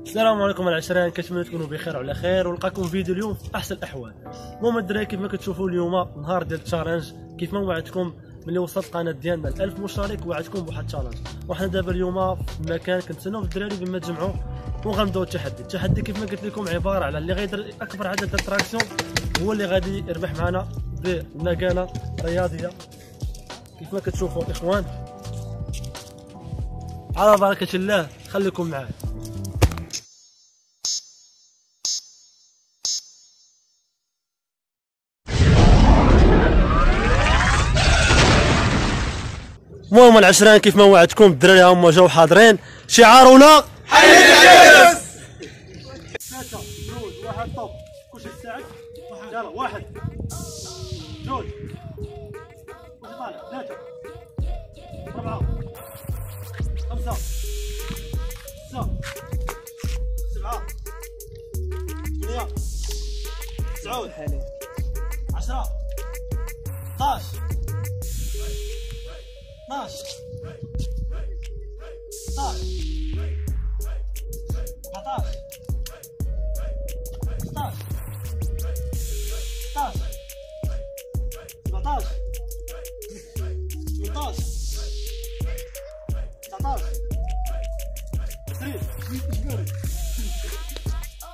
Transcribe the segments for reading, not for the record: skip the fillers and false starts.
السلام عليكم العشرين، كنتمنى تكونوا بخير وعلى خير ونلقاكم فيديو اليوم في احسن الاحوال. المهم الدراري كيف ما كتشوفوا اليوم نهار ديال التشالنج، كيف ما وعدتكم ملي وصلت القناه ديالنا ل 1000 مشترك وعدتكم بواحد التشالنج، وحنا دابا اليوم في مكان كنتسناو الدراري بما تجمعوا وغنبداو التحدي كيف ما قلت لكم عباره على اللي غيدير اكبر عدد ديال التراكسيون هو اللي غادي يربح معنا بمكانه رياضيه كيف ما كتشوفوا الاخوان. على بركه الله خليكم معايا. المهم العشرين كيف ما وعدتكم الدراري هما جاو حاضرين. شعارنا حي الحارس. 3 2 1 طوب. كلشي يستعد. يلا 1 2 كلشي طالع 3 4 5 6 7 8 9 10 11 12 16 14 16 16 17 18 19 20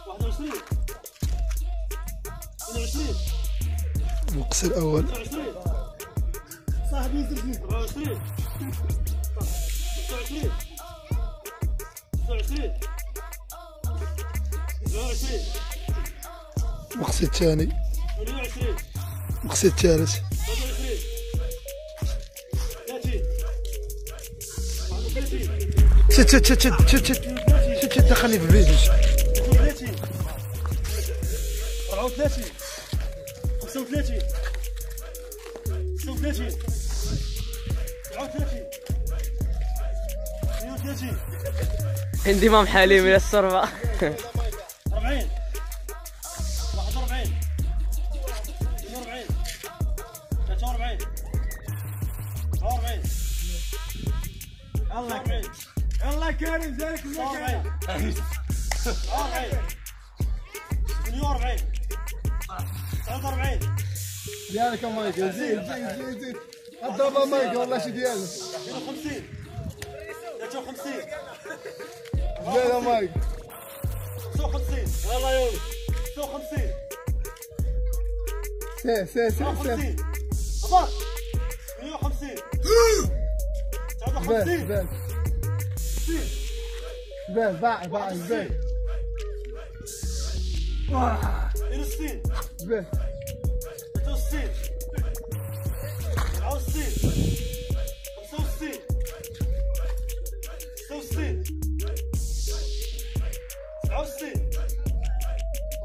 21 22 المقص الأول 23 صاحبي 24 29 29 27 المقص الثاني 28 المقص الثالث 30 شد دخلني في الفيديو 30 34 35 36 37 32 عندي مام حليم من الصربة 40 41 42 43 44 يلا كريم زيك المكان 40 48 49 ديالك يا مايكل زيد الضربه مايكل والله شي ديالك 50 53 زيد يا مايكل 55 يلا يا ولد 56 سي 50 أبار 150 59 بان 60 بان باع بان 62 بان 63 64 65 66 67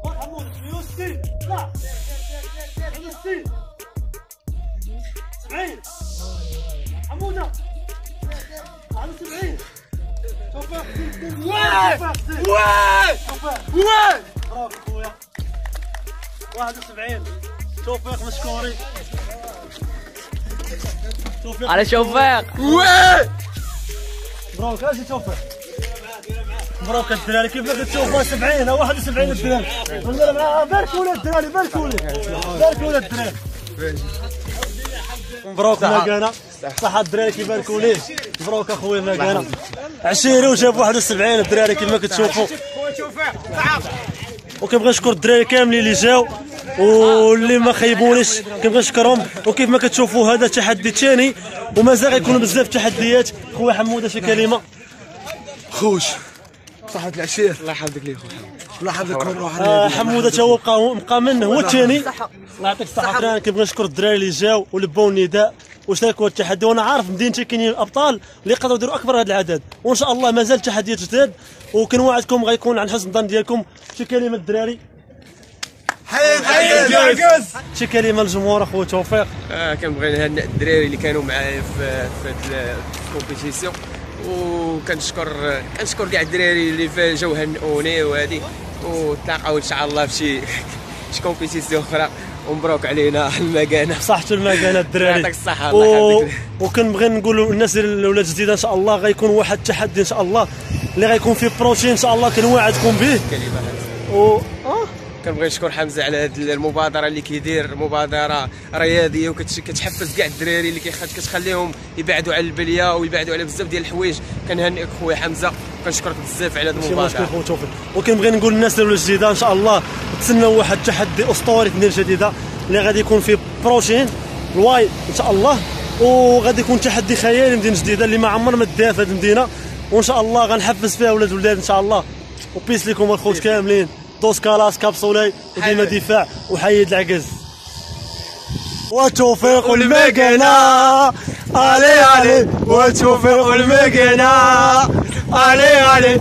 أبار حمود 68 لا 69 70 حمودة 71 توفيق وين برافو خويا 71 توفيق مشكوري توفيق على شوفاق مبروك اجي توفيق مبروك الدراري كيف ما كتشوفوا 70 او 71 الدراري باركوا لي الدراري باركوا لي الدراري مبروك مكانه صح الدراري كيباركوا ليه مبروك اخويا مكانه 20 وجاب 71 الدراري كيف ما كتشوفوا. وكنبغي نشكر الدراري كاملين اللي جاو واللي ما خيبونيش كنبغي نشكرهم. وكيف ما كتشوفوا هذا تحدي ثاني ومازال غيكونوا بزاف تحديات. خويا حموده شي كلمه خوش صحة العشير الله يحفظك لي خويا الله يحفظك روح حموده تا هو بقى منه هو الثاني. الله يعطيك الصحه الدراري. كنبغي نشكر الدراري اللي جاو ولبوا النداء وشاركوا التحدي. وانا عارف مدينتي كاينين الابطال اللي يقدروا يديروا اكبر هذا العدد وان شاء الله مازال تحديات جداد وكنوعدكم غيكون عن حسن الظن ديالكم. شي كلمه الدراري حيد شي كلمه للجمهور اخويا توفيق. كنبغي نهنئ الدراري اللي كانوا معايا في هاد الكومبيتيسيون وكنشكر كاع الدراري اللي جاو هنئوني وهادي وتلاقاو ان شاء الله شي كومبيتيسيون اخرى. ومبروك علينا المكانه. صحتوا المكانه الدراري. يعطيك الصحه. الله يحفظك. وكنبغي نقول للناس الاولاد الجديده ان شاء الله غيكون واحد التحدي ان شاء الله اللي غيكون فيه بروتين ان شاء الله كنوعدكم به. كلمه كنبغي نشكر حمزه على هذه المبادره اللي كيدير، مبادره رياضيه وكتحفز كاع الدراري اللي كتخليهم يبعدوا على البليه ويبعدوا على بزاف ديال الحوايج. كنهنئك خويا حمزه وكنشكرك بزاف على هذه المبادره. ماشي مشكل خويا توفيق. وكنبغي نقول للناس الاولاد الجديده ان شاء الله تسناو واحد التحدي اسطوري في المدينه الجديده اللي غادي يكون فيه بروتين الواي ان شاء الله، وغادي يكون تحدي خيالي مدينه جديده اللي ما عمر ما ديها في هذه المدينه، وان شاء الله غنحفز فيها ولاد ولاد ان شاء الله. وبيس لكم الخوت كاملين. دوس كالاس كابسولي وديما دفاع وحيد العكز. وتوفيق المكنة علي علي، وتوفيق المكنة علي علي.